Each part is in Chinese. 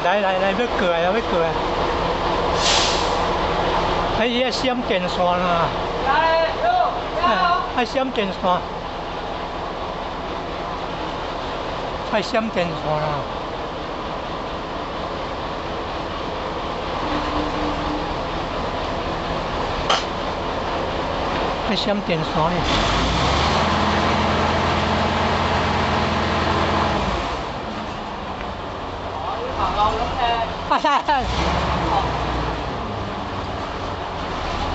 来，要过来，要过来。哎，伊个闪电线啊！来，哎，闪电线，哎，闪电线啊！哎，闪电线呢？啊哈哈！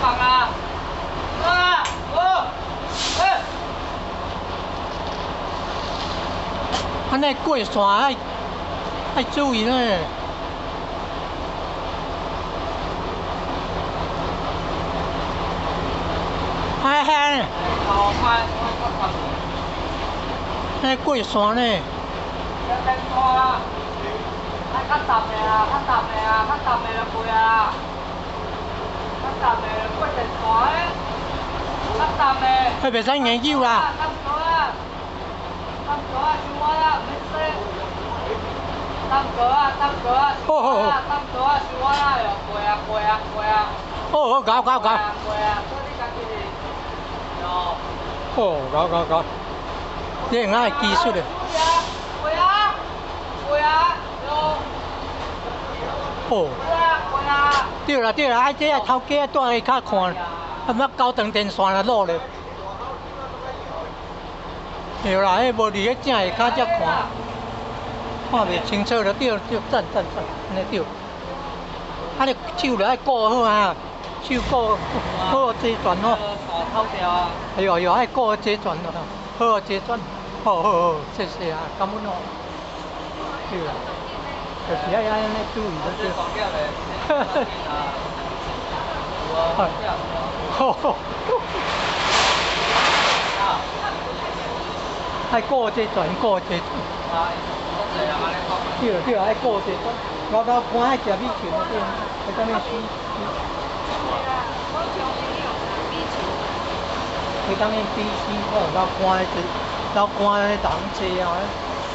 放啊！啊！哦！哎！安尼过线爱注意呢。嗨嗨！那过线呢？较淡的啊，较淡的啊，较淡的就过啊，较淡的过电线诶，较淡的。迄袂使研究啦。淡薄啊，淡薄啊，收我啦，免说。淡薄啊，淡薄啊，收我啦，淡薄啊，收我啦，哟，过啊，过啊，过啊。好，搞。过啊，做你家己的。哟。搞。你用哪个技术的？过啊，哟。哦，对啦，哎，这头家带去较看，啊，莫高长电线啊落咧。对啦，迄无离迄正下骹才看，看袂清楚就对，赞，安尼对。啊，你手着爱顾好啊，手顾好齐全哦。偷掉啊！哎呦，爱顾齐全咯，好齐全，好，谢谢啊，感恩哦。对啦。就是要安尼注意就对。爱顾这全，顾这全。对，爱顾这全。老寒爱食米线对，会当面煮。会当面比死哦，老寒迄人济啊，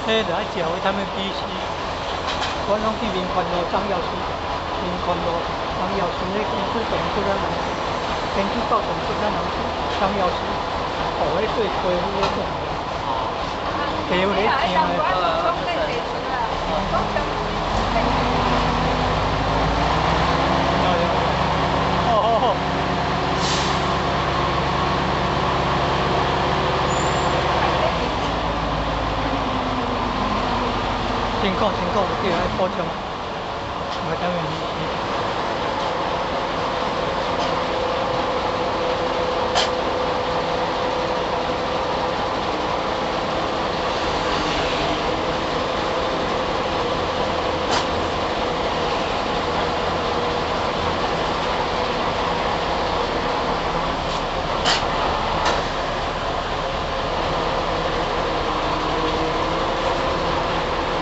迄就爱食会当面比死。我拢去民权路张药师，民权路张药师迄公司总出啊人，根据到总出啊人张药师，迄最贵迄种，给有咧听的。哦。辛苦，对，爱补充，我当然。